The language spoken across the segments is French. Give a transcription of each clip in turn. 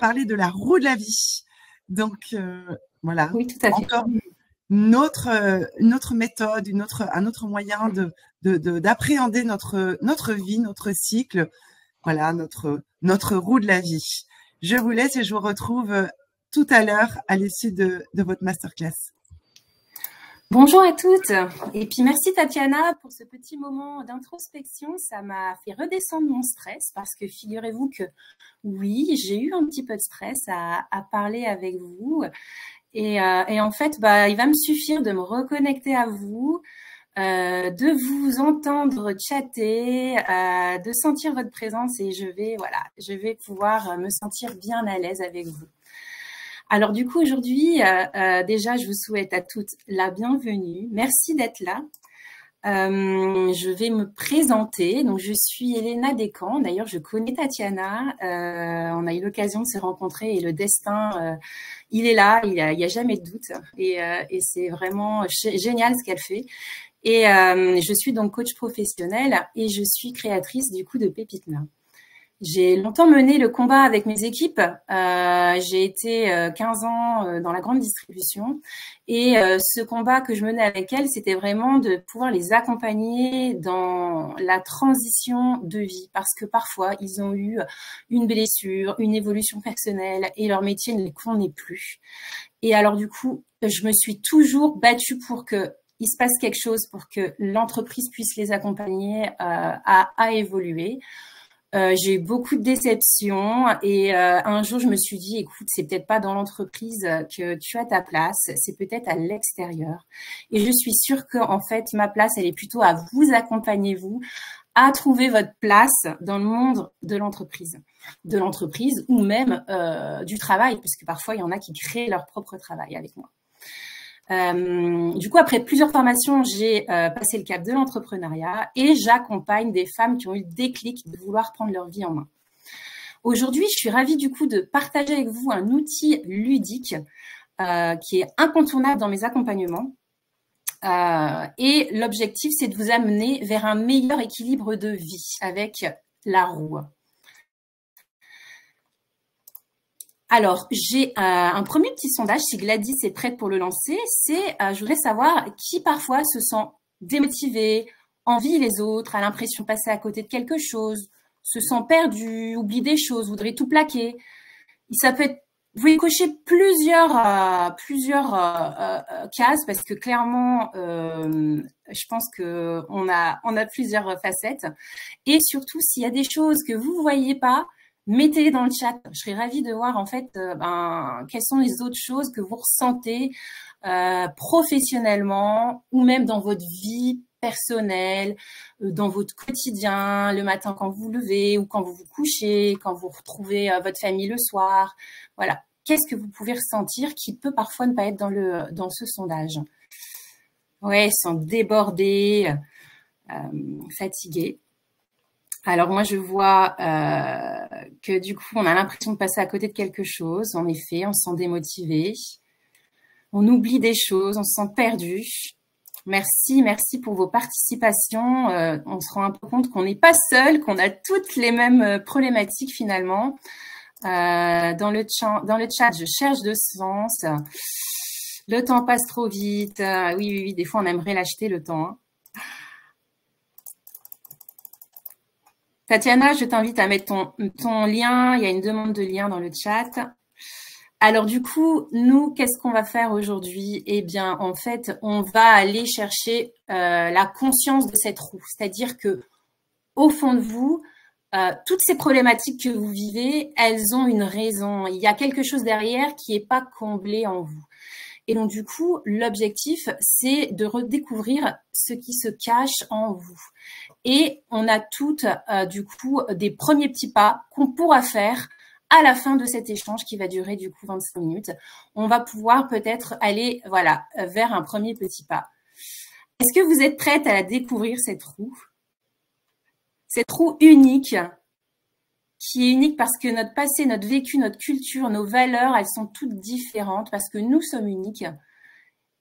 parler de la roue de la vie. Donc, voilà, Oui, tout à fait. encore une autre méthode, un autre moyen d'appréhender notre vie, notre cycle, voilà, notre roue de la vie. Je vous laisse et je vous retrouve tout à l'heure à l'issue de votre masterclass. Bonjour à toutes et puis merci Tatiana pour ce petit moment d'introspection. Ça m'a fait redescendre mon stress parce que figurez-vous que oui, j'ai eu un petit peu de stress à parler avec vous et en fait, il va me suffire de me reconnecter à vous, de vous entendre chatter, de sentir votre présence et je vais pouvoir me sentir bien à l'aise avec vous. Alors du coup, aujourd'hui, déjà, je vous souhaite à toutes la bienvenue. Merci d'être là. Je vais me présenter. Donc, je suis Elena Descamps. D'ailleurs, je connais Tatiana. On a eu l'occasion de se rencontrer et le destin, il est là. Il y a jamais de doute. Et c'est vraiment génial ce qu'elle fait. Et je suis donc coach professionnelle et je suis créatrice du coup de Pépitna. J'ai longtemps mené le combat avec mes équipes. J'ai été 15 ans dans la grande distribution et ce combat que je menais avec elles, c'était vraiment de pouvoir les accompagner dans la transition de vie parce que parfois, ils ont eu une blessure, une évolution personnelle et leur métier ne les convenait plus. Et alors du coup, je me suis toujours battue pour que il se passe quelque chose pour que l'entreprise puisse les accompagner à évoluer. J'ai eu beaucoup de déceptions et un jour je me suis dit écoute, c'est peut-être pas dans l'entreprise que tu as ta place, c'est peut-être à l'extérieur. Et je suis sûre que en fait ma place elle est plutôt à vous accompagner vous à trouver votre place dans le monde de l'entreprise ou même du travail parce que parfois il y en a qui créent leur propre travail avec moi. Du coup, après plusieurs formations, j'ai passé le cap de l'entrepreneuriat et j'accompagne des femmes qui ont eu le déclic de vouloir prendre leur vie en main. Aujourd'hui, je suis ravie du coup de partager avec vous un outil ludique qui est incontournable dans mes accompagnements. Et l'objectif, c'est de vous amener vers un meilleur équilibre de vie avec la roue. Alors, j'ai un premier petit sondage, si Gladys est prête pour le lancer, c'est je voudrais savoir qui parfois se sent démotivé, envie les autres, a l'impression de passer à côté de quelque chose, se sent perdu, oublie des choses, voudrait tout plaquer. Et ça peut être, vous pouvez cocher plusieurs cases parce que clairement, je pense que on a plusieurs facettes. Et surtout, s'il y a des choses que vous voyez pas, mettez-les dans le chat. Je serais ravie de voir en fait quelles sont les autres choses que vous ressentez professionnellement ou même dans votre vie personnelle, dans votre quotidien, le matin quand vous vous levez ou quand vous vous couchez, quand vous retrouvez votre famille le soir. Voilà. Qu'est-ce que vous pouvez ressentir qui peut parfois ne pas être dans ce sondage? Ouais, ils sont débordés, fatigués. Alors moi, je vois que du coup, on a l'impression de passer à côté de quelque chose. En effet, on se sent démotivé. On oublie des choses, on se sent perdu. Merci pour vos participations. On se rend un peu compte qu'on n'est pas seul, qu'on a toutes les mêmes problématiques finalement. Dans le chat, je cherche de sens. Le temps passe trop vite. Oui, des fois, on aimerait l'acheter le temps. Hein. Tatiana, je t'invite à mettre ton lien. Il y a une demande de lien dans le chat. Alors du coup, nous, qu'est-ce qu'on va faire aujourd'hui? Eh bien, en fait, on va aller chercher la conscience de cette roue. C'est-à-dire que, au fond de vous, toutes ces problématiques que vous vivez, elles ont une raison. Il y a quelque chose derrière qui n'est pas comblé en vous. Et donc, du coup, l'objectif, c'est de redécouvrir ce qui se cache en vous. Et on a toutes, du coup, des premiers petits pas qu'on pourra faire à la fin de cet échange qui va durer, du coup, 25 minutes. On va pouvoir peut-être aller, voilà, vers un premier petit pas. Est-ce que vous êtes prête à la découvrir, cette roue? Cette roue unique, qui est unique parce que notre passé, notre vécu, notre culture, nos valeurs, elles sont toutes différentes parce que nous sommes uniques.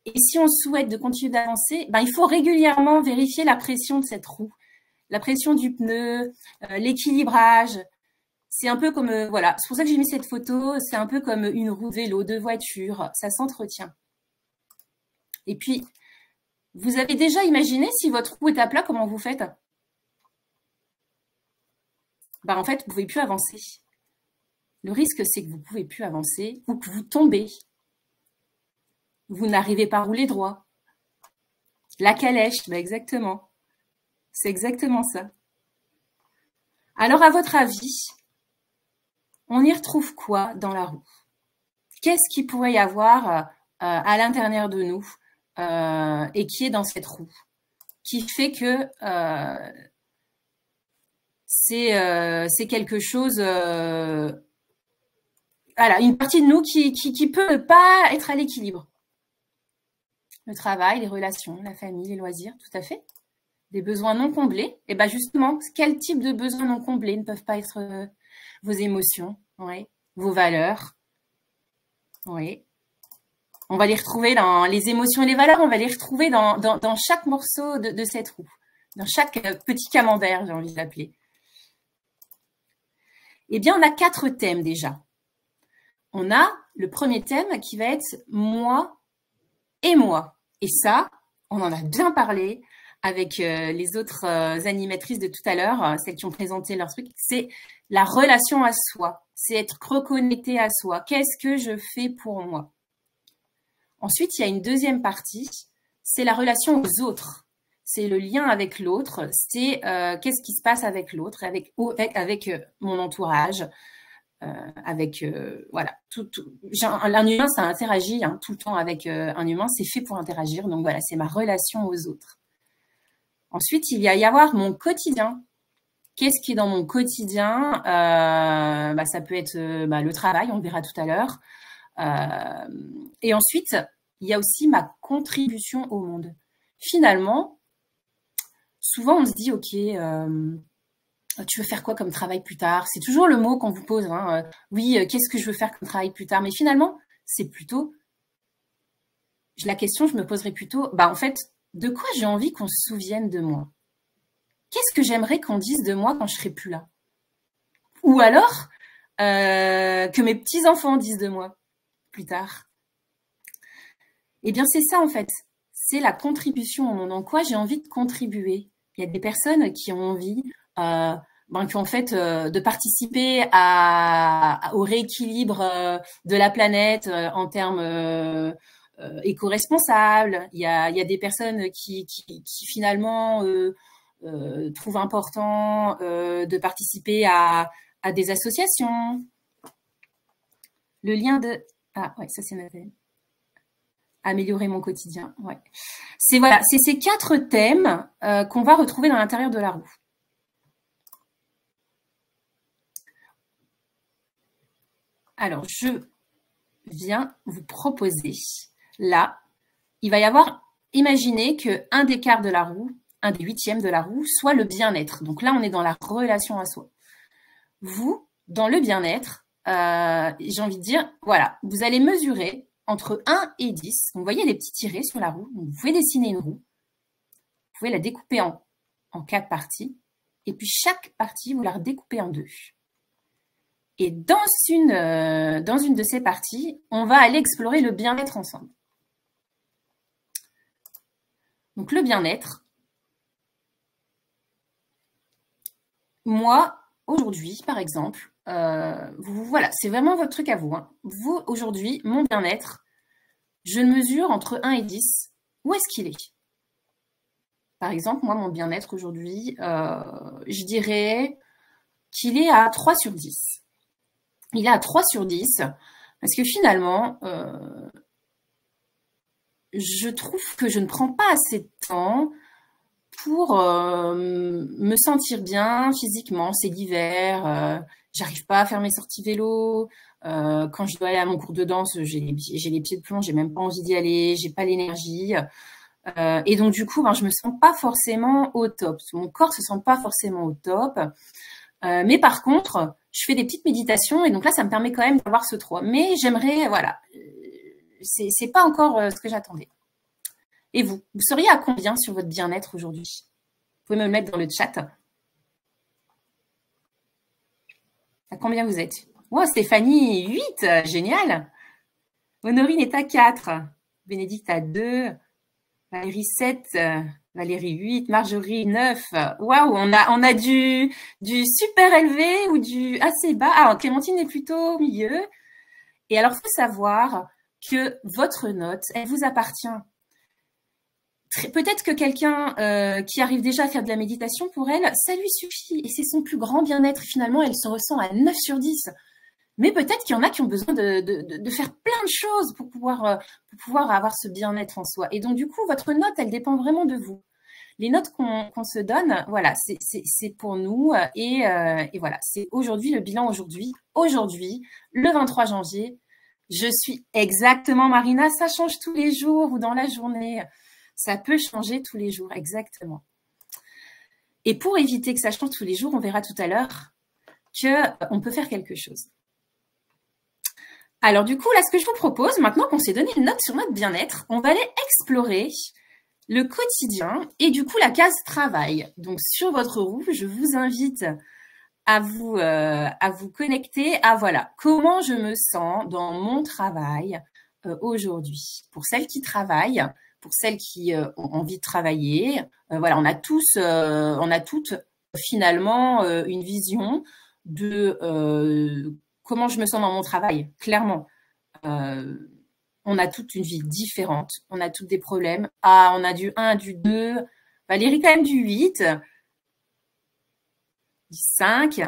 Et si on souhaite de continuer d'avancer, il faut régulièrement vérifier la pression de cette roue, la pression du pneu, l'équilibrage. C'est un peu comme, voilà, c'est pour ça que j'ai mis cette photo, c'est un peu comme une roue de vélo, de voiture, ça s'entretient. Et puis, vous avez déjà imaginé si votre roue est à plat, comment vous faites? Bah, en fait, vous ne pouvez plus avancer. Le risque, c'est que vous ne pouvez plus avancer ou que vous tombez. Vous n'arrivez pas à rouler droit. La calèche, bah exactement. C'est exactement ça. Alors, à votre avis, on y retrouve quoi dans la roue? Qu'est-ce qu'il pourrait y avoir à l'intérieur de nous et qui est dans cette roue? Qui fait que c'est quelque chose... voilà, une partie de nous qui peut pas être à l'équilibre. Le travail, les relations, la famille, les loisirs, tout à fait. Des besoins non comblés. Et bien justement, quel type de besoins non comblés ne peuvent pas être vos émotions, oui, vos valeurs, oui. On va les retrouver dans les émotions et les valeurs, on va les retrouver dans chaque morceau de cette roue, dans chaque petit camembert, j'ai envie de l'appeler. Eh bien, on a 4 thèmes déjà. On a le premier thème qui va être moi et moi. Et ça, on en a bien parlé avec les autres animatrices de tout à l'heure, celles qui ont présenté leur truc. C'est la relation à soi, c'est être reconnecté à soi. Qu'est-ce que je fais pour moi? Ensuite, il y a une deuxième partie, c'est la relation aux autres. C'est le lien avec l'autre, c'est qu'est-ce qui se passe avec l'autre, avec mon entourage, avec voilà, un humain, ça interagit tout le temps avec un humain, c'est fait pour interagir, donc voilà, c'est ma relation aux autres. Ensuite, il va y avoir mon quotidien. Qu'est-ce qui est dans mon quotidien? Ça peut être le travail, on le verra tout à l'heure. Et ensuite, il y a aussi ma contribution au monde. Finalement, souvent on se dit, ok, tu veux faire quoi comme travail plus tard? C'est toujours le mot qu'on vous pose. Oui, qu'est-ce que je veux faire comme travail plus tard? Mais finalement, c'est plutôt, la question, je me poserais plutôt, en fait, de quoi j'ai envie qu'on se souvienne de moi? Qu'est-ce que j'aimerais qu'on dise de moi quand je serai plus là? Ou alors, que mes petits-enfants disent de moi plus tard. Eh bien, c'est ça, en fait. C'est la contribution au monde. En quoi j'ai envie de contribuer? Il y a des personnes qui ont envie, qui ont en fait de participer au rééquilibre de la planète en termes éco-responsables. Il y a des personnes qui finalement trouvent important de participer à des associations. Le lien de... Ah, ouais, ça c'est Nathalie. Améliorer mon quotidien, ouais. C'est voilà, c'est ces 4 thèmes qu'on va retrouver dans l'intérieur de la roue. Alors, je viens vous proposer, là, il va y avoir, imaginez qu'un des quarts de la roue, un des 8e de la roue, soit le bien-être. Donc là, on est dans la relation à soi. Vous, dans le bien-être, j'ai envie de dire, voilà, vous allez mesurer entre 1 et 10. Vous voyez les petits tirets sur la roue. Vous pouvez dessiner une roue. Vous pouvez la découper en 4 parties. Et puis, chaque partie, vous la redécoupez en 2. Et dans une de ces parties, on va aller explorer le bien-être ensemble. Donc, le bien-être. Moi, aujourd'hui, par exemple, voilà, c'est vraiment votre truc à vous. Vous, aujourd'hui, mon bien-être, je le mesure entre 1 et 10. Où est-ce qu'il est? Par exemple, moi, mon bien-être aujourd'hui, je dirais qu'il est à 3 sur 10. Il est à 3 sur 10 parce que finalement, je trouve que je ne prends pas assez de temps pour me sentir bien physiquement. C'est l'hiver, j'arrive pas à faire mes sorties vélo. Quand je dois aller à mon cours de danse, j'ai les pieds de plomb, j'ai même pas envie d'y aller, j'ai pas l'énergie. Et donc du coup, je me sens pas forcément au top. Mon corps se sent pas forcément au top. Mais par contre, je fais des petites méditations et donc là, ça me permet quand même d'avoir ce 3. Mais j'aimerais, voilà, c'est pas encore ce que j'attendais. Et vous seriez à combien sur votre bien-être aujourd'hui? Vous pouvez me le mettre dans le chat. À combien vous êtes? Wow, Stéphanie, 8, génial. Honorine est à 4. Bénédicte à 2. Valérie 7. Valérie 8. Marjorie 9. Waouh, on a du super élevé ou du assez bas. Ah, Clémentine est plutôt au milieu. Et alors, il faut savoir que votre note, elle vous appartient. Peut-être que quelqu'un qui arrive déjà à faire de la méditation, pour elle, ça lui suffit. Et c'est son plus grand bien-être. Finalement, elle se ressent à 9 sur 10. Mais peut-être qu'il y en a qui ont besoin de faire plein de choses pour pouvoir avoir ce bien-être en soi. Et donc, du coup, votre note, elle dépend vraiment de vous. Les notes qu'on se donne, voilà, c'est pour nous. Et voilà, c'est aujourd'hui, le bilan aujourd'hui. Aujourd'hui, le 23 janvier, je suis exactement, Marina, ça change tous les jours ou dans la journée. Ça peut changer tous les jours, exactement. Et pour éviter que ça change tous les jours, on verra tout à l'heure qu'on peut faire quelque chose. Alors du coup, là, ce que je vous propose, maintenant qu'on s'est donné une note sur notre bien-être, on va aller explorer le quotidien et du coup la case travail. Donc sur votre roue, je vous invite à vous connecter à voilà, comment je me sens dans mon travail aujourd'hui. Pour celles qui travaillent, pour celles qui ont envie de travailler, voilà, on a toutes finalement une vision de comment je me sens dans mon travail, clairement. On a toute une vie différente. On a toutes des problèmes. Ah, on a du 1, du 2. Valérie, quand même du 8. Du 5.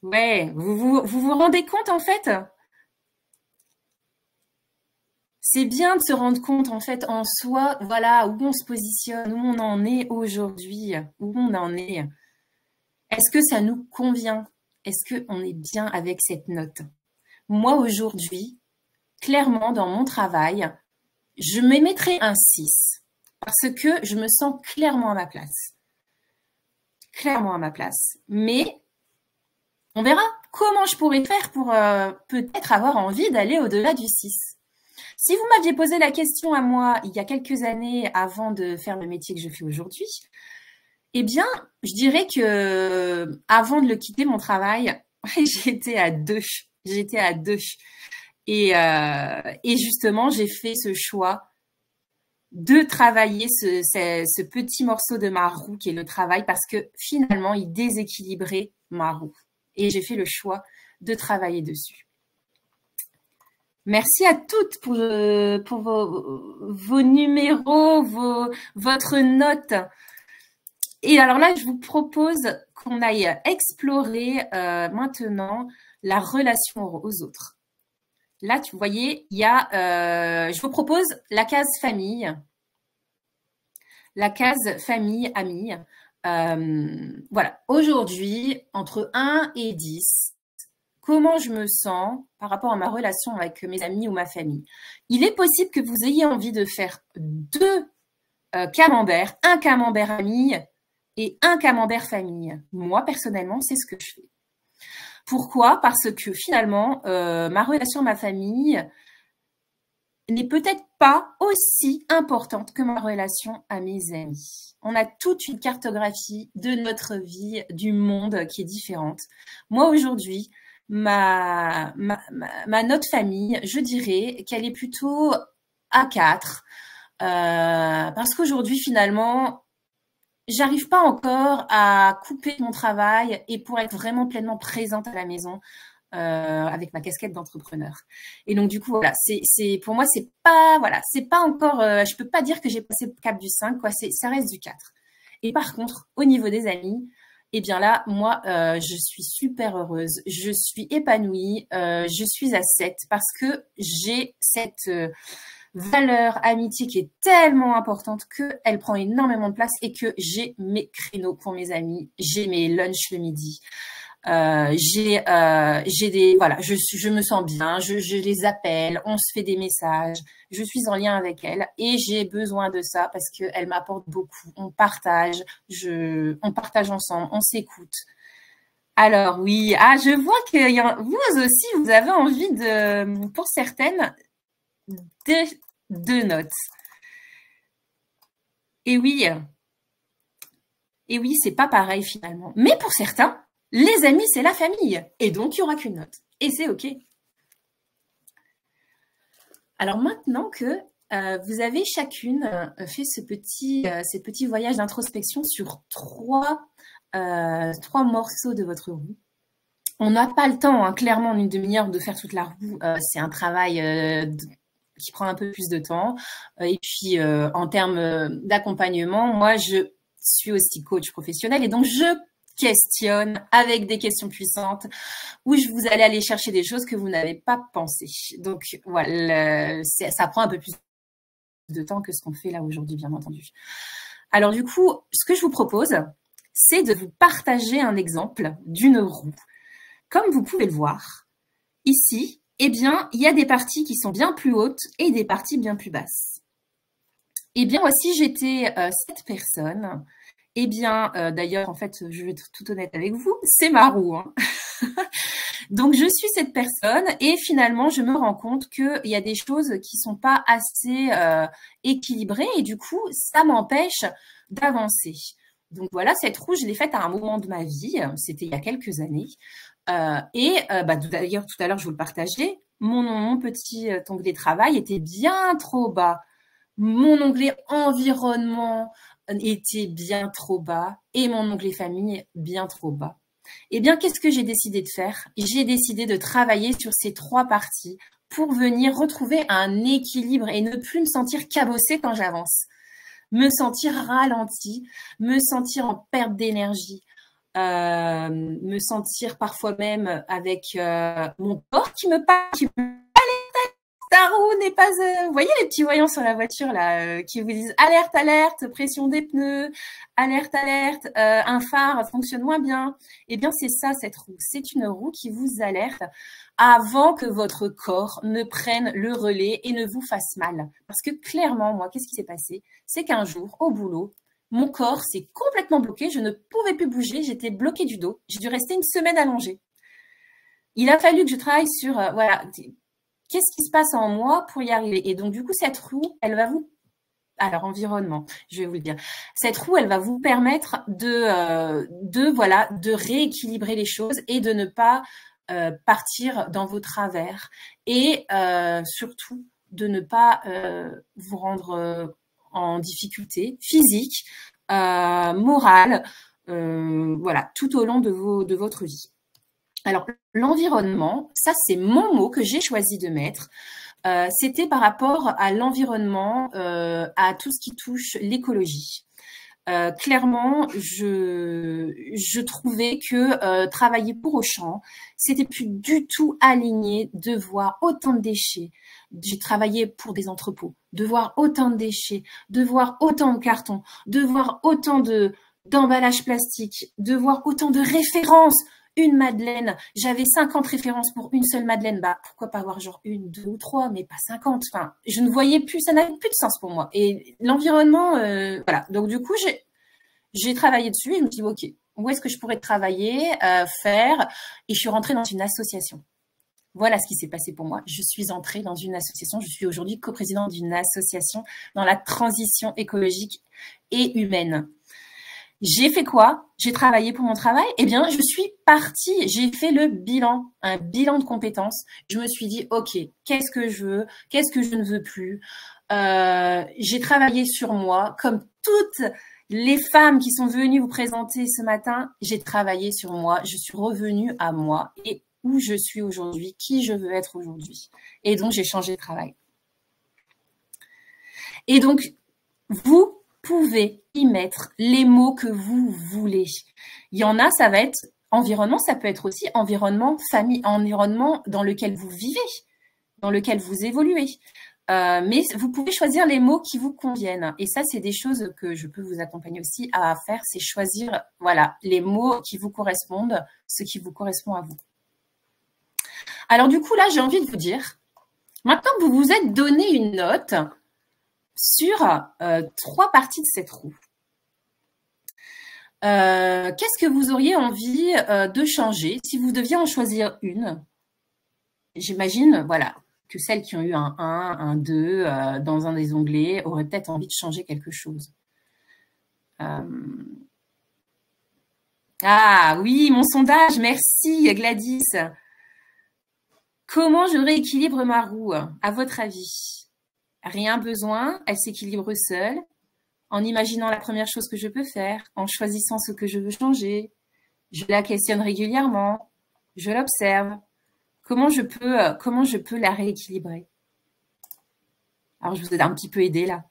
Ouais, vous rendez compte, en fait? C'est bien de se rendre compte, en fait, en soi, voilà, où on se positionne, où on en est aujourd'hui, où on en est. Est-ce que ça nous convient? Est-ce qu'on est bien avec cette note? Moi, aujourd'hui, clairement, dans mon travail, je me mettrai un 6 parce que je me sens clairement à ma place. Clairement à ma place. Mais on verra comment je pourrais faire pour peut-être avoir envie d'aller au-delà du 6. Si vous m'aviez posé la question à moi il y a quelques années avant de faire le métier que je fais aujourd'hui, eh bien, je dirais que avant de le quitter, mon travail, j'étais à 2. J'étais à 2. Et justement, j'ai fait ce choix de travailler ce petit morceau de ma roue qui est le travail parce que finalement, il déséquilibrait ma roue. Et j'ai fait le choix de travailler dessus. Merci à toutes pour vos numéros, votre note. Et alors là, je vous propose qu'on aille explorer maintenant la relation aux autres. Là, vous voyez, il y a, je vous propose la case famille, amis. Voilà, aujourd'hui, entre 1 et 10, comment je me sens par rapport à ma relation avec mes amis ou ma famille. Il est possible que vous ayez envie de faire 2 camemberts, un camembert ami et un camembert famille. Moi, personnellement, c'est ce que je fais. Pourquoi? Parce que finalement, ma relation à ma famille n'est peut-être pas aussi importante que ma relation à mes amis. On a toute une cartographie de notre vie, du monde qui est différente. Moi, aujourd'hui, ma note famille, je dirais qu'elle est plutôt à 4. Parce qu'aujourd'hui, finalement, j'arrive pas encore à couper mon travail et pour être vraiment pleinement présente à la maison avec ma casquette d'entrepreneur. Et donc du coup voilà, c'est pour moi c'est pas encore, je peux pas dire que j'ai passé le cap du 5 quoi, ça reste du 4. Et par contre au niveau des amis, eh bien là moi je suis super heureuse, je suis épanouie, je suis à 7 parce que j'ai cette valeur amitié qui est tellement importante qu'elle prend énormément de place et que j'ai mes créneaux pour mes amis, j'ai mes lunchs le midi, j'ai des voilà, je me sens bien, je les appelle, on se fait des messages, je suis en lien avec elles et j'ai besoin de ça parce qu'elles m'apportent beaucoup. On partage ensemble, on s'écoute. Alors oui, je vois que vous aussi vous avez envie de, pour certaines, deux notes. Et oui, c'est pas pareil finalement. Mais pour certains, Les amis, c'est la famille. Et donc, il n'y aura qu'une note. Et c'est OK. Alors maintenant que vous avez chacune fait ces petits voyages d'introspection sur trois morceaux de votre roue. On n'a pas le temps, hein, clairement, en une demi-heure, de faire toute la roue. C'est un travail qui prend un peu plus de temps. Et puis, en termes d'accompagnement, moi, je suis aussi coach professionnel et donc je questionne avec des questions puissantes où vous allez aller chercher des choses que vous n'avez pas pensé. Donc, voilà, ça prend un peu plus de temps que ce qu'on fait là aujourd'hui, bien entendu. Alors, du coup, ce que je vous propose, c'est de vous partager un exemple d'une roue. Comme vous pouvez le voir, ici, eh bien, il y a des parties qui sont bien plus hautes et des parties bien plus basses. Eh bien, moi, si j'étais cette personne, eh bien, d'ailleurs, en fait, je vais être tout honnête avec vous, c'est ma roue. Hein. Donc, je suis cette personne et finalement, je me rends compte qu'il y a des choses qui sont pas assez équilibrées et du coup, ça m'empêche d'avancer. Donc, voilà, cette roue, je l'ai faite à un moment de ma vie, c'était il y a quelques années. D'ailleurs, tout à l'heure, je vous le partageais, mon petit onglet travail était bien trop bas. Mon onglet environnement était bien trop bas et mon onglet famille bien trop bas. Eh bien, qu'est-ce que j'ai décidé de faire? J'ai décidé de travailler sur ces trois parties pour venir retrouver un équilibre et ne plus me sentir cabossée quand j'avance, me sentir ralentie, me sentir en perte d'énergie, me sentir parfois même avec mon corps qui me parle, ta roue n'est pas... Vous voyez les petits voyants sur la voiture là qui vous disent alerte, alerte, pression des pneus, alerte, alerte, un phare fonctionne moins bien. Eh bien, c'est ça cette roue. C'est une roue qui vous alerte avant que votre corps ne prenne le relais et ne vous fasse mal. Parce que clairement, moi, qu'est-ce qui s'est passé? C'est qu'un jour, au boulot, mon corps s'est complètement bloqué. Je ne pouvais plus bouger. J'étais bloquée du dos. J'ai dû rester une semaine allongée. Il a fallu que je travaille sur... voilà. Qu'est-ce qui se passe en moi pour y arriver? Et donc, du coup, cette roue, elle va vous... Alors, environnement, je vais vous le dire. Cette roue, elle va vous permettre de rééquilibrer les choses et de ne pas partir dans vos travers. Et surtout, de ne pas vous rendre en difficulté physique, morale, voilà, tout au long de votre vie. Alors, l'environnement, ça, c'est mon mot que j'ai choisi de mettre. C'était par rapport à l'environnement, à tout ce qui touche l'écologie. Clairement, je trouvais que travailler pour Auchan, c'était plus du tout aligné de voir autant de déchets. J'ai travaillé pour des entrepôts, de voir autant de déchets, de voir autant de cartons, de voir autant d'emballages plastiques, de voir autant de références. Une madeleine, j'avais 50 références pour une seule madeleine, bah pourquoi pas avoir genre une, deux ou trois, mais pas 50. Enfin, je ne voyais plus, ça n'avait plus de sens pour moi. Et l'environnement, voilà. Donc du coup, j'ai travaillé dessus et je me suis dit, ok, où est-ce que je pourrais travailler, faire? Et je suis rentrée dans une association. Voilà ce qui s'est passé pour moi. Je suis entrée dans une association. Je suis aujourd'hui coprésidente d'une association dans la transition écologique et humaine. J'ai fait quoi? J'ai travaillé pour mon travail. Eh bien, je suis partie. J'ai fait le bilan, un bilan de compétences. Je me suis dit, OK, qu'est-ce que je veux? Qu'est-ce que je ne veux plus? J'ai travaillé sur moi. Comme toutes les femmes qui sont venues vous présenter ce matin, j'ai travaillé sur moi. Je suis revenue à moi et où je suis aujourd'hui, qui je veux être aujourd'hui. Et donc, j'ai changé de travail. Et donc, vous pouvez y mettre les mots que vous voulez. Il y en a, ça va être environnement, ça peut être aussi environnement, famille, environnement dans lequel vous vivez, dans lequel vous évoluez. Mais vous pouvez choisir les mots qui vous conviennent. Et ça, c'est des choses que je peux vous accompagner aussi à faire, c'est choisir voilà, les mots qui vous correspondent, ce qui vous correspond à vous. Alors du coup, là, j'ai envie de vous dire, maintenant que vous vous êtes donné une note, sur trois parties de cette roue. Qu'est-ce que vous auriez envie de changer si vous deviez en choisir une? J'imagine, voilà, que celles qui ont eu un 1, un 2 dans un des onglets auraient peut-être envie de changer quelque chose. Ah oui, mon sondage, merci Gladys. Comment je rééquilibre ma roue, à votre avis? Rien besoin, elle s'équilibre seule, en imaginant la première chose que je peux faire, en choisissant ce que je veux changer. Je la questionne régulièrement, je l'observe. Comment je peux la rééquilibrer? Alors, je vous ai un petit peu aidé là.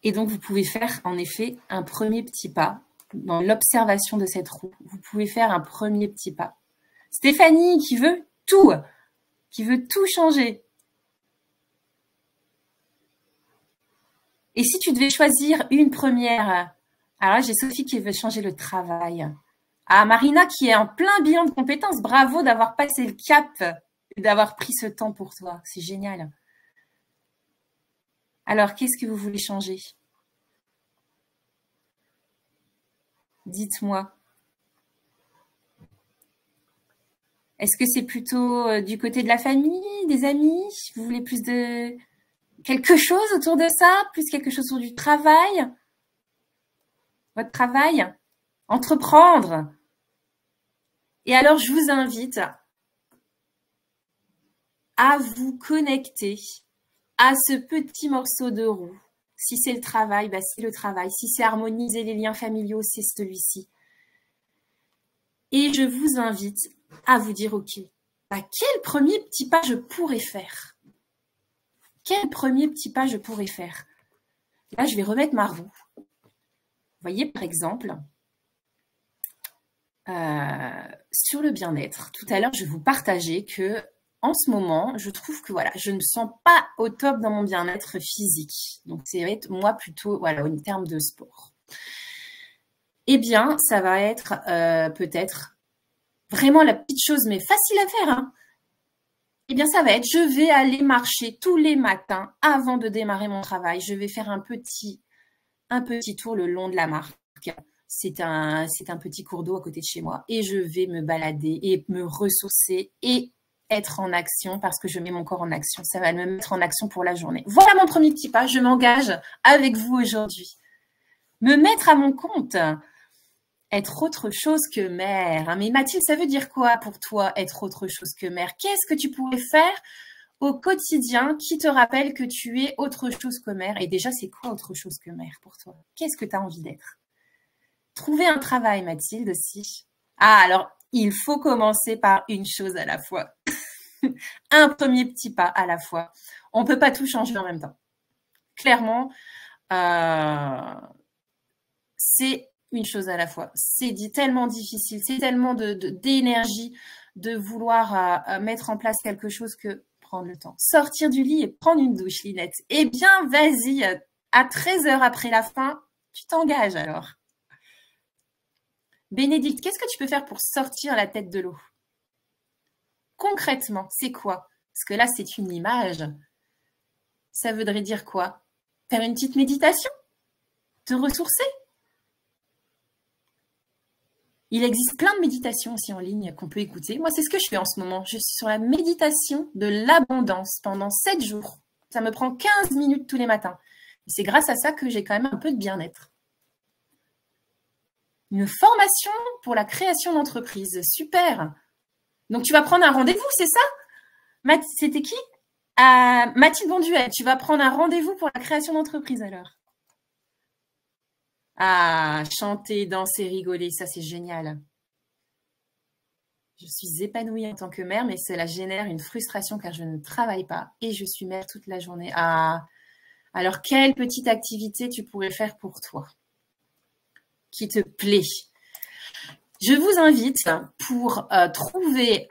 Et donc, vous pouvez faire en effet un premier petit pas dans l'observation de cette roue. Vous pouvez faire un premier petit pas. Stéphanie qui veut tout changer. Et si tu devais choisir une première, alors là, j'ai Sophie qui veut changer le travail. Ah, Marina qui est en plein bilan de compétences. Bravo d'avoir passé le cap et d'avoir pris ce temps pour toi. C'est génial. Alors, qu'est-ce que vous voulez changer? Dites-moi. Est-ce que c'est plutôt du côté de la famille, des amis? Vous voulez plus de quelque chose autour de ça? Plus quelque chose autour du travail? Votre travail? Entreprendre? Et alors, je vous invite à vous connecter à ce petit morceau de roue. Si c'est le travail, bah c'est le travail. Si c'est harmoniser les liens familiaux, c'est celui-ci. Et je vous invite à vous dire, OK, bah quel premier petit pas je pourrais faire? Quel premier petit pas je pourrais faire? Là, je vais remettre ma roue. Vous voyez, par exemple, sur le bien-être, tout à l'heure, je vous partageais que en ce moment, je trouve que voilà, je ne me sens pas au top dans mon bien-être physique. Donc, c'est moi plutôt voilà, en termes de sport. Eh bien, ça va être peut-être vraiment la petite chose, mais facile à faire. Hein. Eh bien, ça va être, je vais aller marcher tous les matins avant de démarrer mon travail. Je vais faire un petit tour le long de la marque. C'est un petit cours d'eau à côté de chez moi. Et je vais me balader et me ressourcer et être en action parce que je mets mon corps en action. Ça va me mettre en action pour la journée. Voilà mon premier petit pas. Je m'engage avec vous aujourd'hui. Me mettre à mon compte. Être autre chose que mère. Mais Mathilde, ça veut dire quoi pour toi, être autre chose que mère? Qu'est-ce que tu pourrais faire au quotidien qui te rappelle que tu es autre chose que mère? Et déjà, c'est quoi autre chose que mère pour toi? Qu'est-ce que tu as envie d'être? Trouver un travail, Mathilde, aussi. Ah, alors, il faut commencer par une chose à la fois. Un premier petit pas à la fois. On ne peut pas tout changer en même temps. Clairement, c'est une chose à la fois. C'est tellement difficile, c'est tellement d'énergie de vouloir mettre en place quelque chose que prendre le temps. Sortir du lit et prendre une douche, Linette. Eh bien, vas-y, à 13 heures après la fin, tu t'engages alors. Bénédicte, qu'est-ce que tu peux faire pour sortir la tête de l'eau? Concrètement, c'est quoi? Parce que là, c'est une image. Ça voudrait dire quoi? Faire une petite méditation? Te ressourcer? Il existe plein de méditations aussi en ligne qu'on peut écouter. Moi, c'est ce que je fais en ce moment. Je suis sur la méditation de l'abondance pendant 7 jours. Ça me prend 15 minutes tous les matins. Et c'est grâce à ça que j'ai quand même un peu de bien-être. Une formation pour la création d'entreprise. Super. Donc, tu vas prendre un rendez-vous, c'est ça? C'était qui? Mathilde Bonduel, tu vas prendre un rendez-vous pour la création d'entreprise alors. Ah, chanter, danser, rigoler, ça c'est génial. Je suis épanouie en tant que mère, mais cela génère une frustration car je ne travaille pas et je suis mère toute la journée. Ah, alors quelle petite activité tu pourrais faire pour toi qui te plaît? Je vous invite pour trouver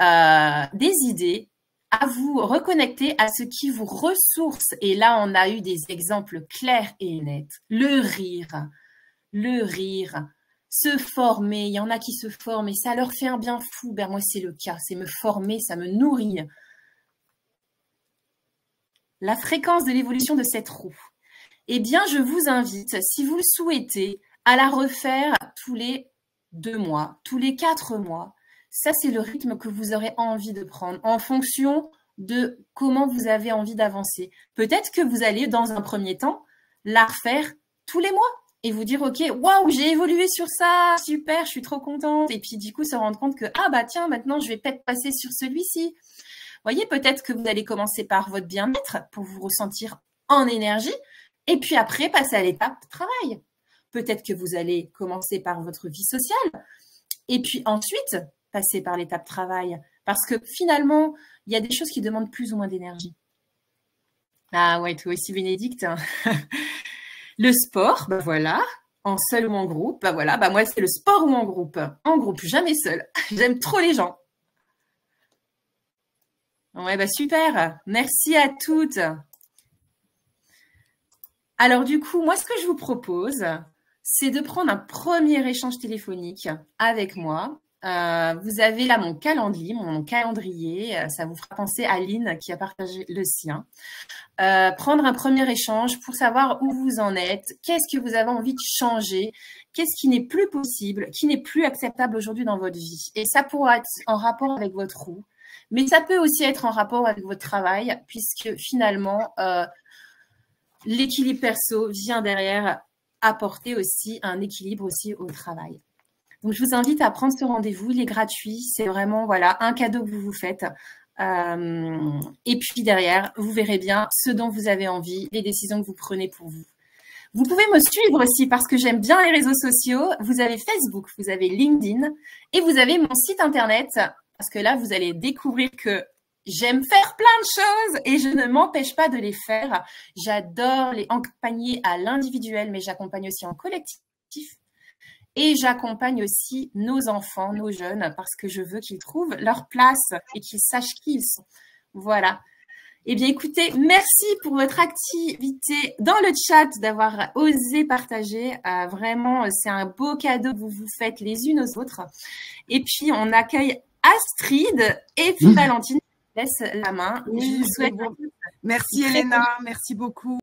des idées à vous reconnecter à ce qui vous ressource. Et là, on a eu des exemples clairs et nets. Le rire, se former. Il y en a qui se forment et ça leur fait un bien fou. Ben, moi, c'est le cas. C'est me former, ça me nourrit. La fréquence de l'évolution de cette roue. Eh bien, je vous invite, si vous le souhaitez, à la refaire tous les 2 mois, tous les 4 mois. Ça, c'est le rythme que vous aurez envie de prendre en fonction de comment vous avez envie d'avancer. Peut-être que vous allez, dans un premier temps, la refaire tous les mois et vous dire, OK, waouh, j'ai évolué sur ça, super, je suis trop contente. Et puis, du coup, se rendre compte que, ah, bah, tiens, maintenant, je vais peut-être passer sur celui-ci. Vous voyez, peut-être que vous allez commencer par votre bien-être pour vous ressentir en énergie et puis après, passer à l'étape travail. Peut-être que vous allez commencer par votre vie sociale et puis ensuite, passer par l'étape travail. Parce que finalement, il y a des choses qui demandent plus ou moins d'énergie. Ah ouais, toi aussi, Bénédicte. Le sport, bah voilà, en seul ou en groupe, bah voilà, bah moi c'est le sport ou en groupe. En groupe, jamais seul. J'aime trop les gens. Ouais, bah super. Merci à toutes. Alors du coup, moi ce que je vous propose, c'est de prendre un premier échange téléphonique avec moi. Vous avez là mon calendrier. Ça vous fera penser à Lynn qui a partagé le sien. Prendre un premier échange pour savoir où vous en êtes, qu'est-ce que vous avez envie de changer, qu'est-ce qui n'est plus possible, qui n'est plus acceptable aujourd'hui dans votre vie. Et ça pourra être en rapport avec votre roue, mais ça peut aussi être en rapport avec votre travail, puisque finalement, l'équilibre perso vient derrière apporter aussi un équilibre aussi au travail. Donc, je vous invite à prendre ce rendez-vous. Il est gratuit. C'est vraiment voilà, un cadeau que vous vous faites. Et puis derrière, vous verrez bien ce dont vous avez envie, les décisions que vous prenez pour vous. Vous pouvez me suivre aussi parce que j'aime bien les réseaux sociaux. Vous avez Facebook, vous avez LinkedIn et vous avez mon site internet parce que là, vous allez découvrir que j'aime faire plein de choses et je ne m'empêche pas de les faire. J'adore les accompagner à l'individuel, mais j'accompagne aussi en collectif. Et j'accompagne aussi nos enfants, nos jeunes, parce que je veux qu'ils trouvent leur place et qu'ils sachent qui ils sont. Voilà. Eh bien, écoutez, merci pour votre activité dans le chat, d'avoir osé partager. Vraiment, c'est un beau cadeau que vous vous faites les unes aux autres. Et puis, on accueille Astrid et puis Valentine. Je laisse la main. Oui, je vous souhaite... Merci, Elena. Merci beaucoup.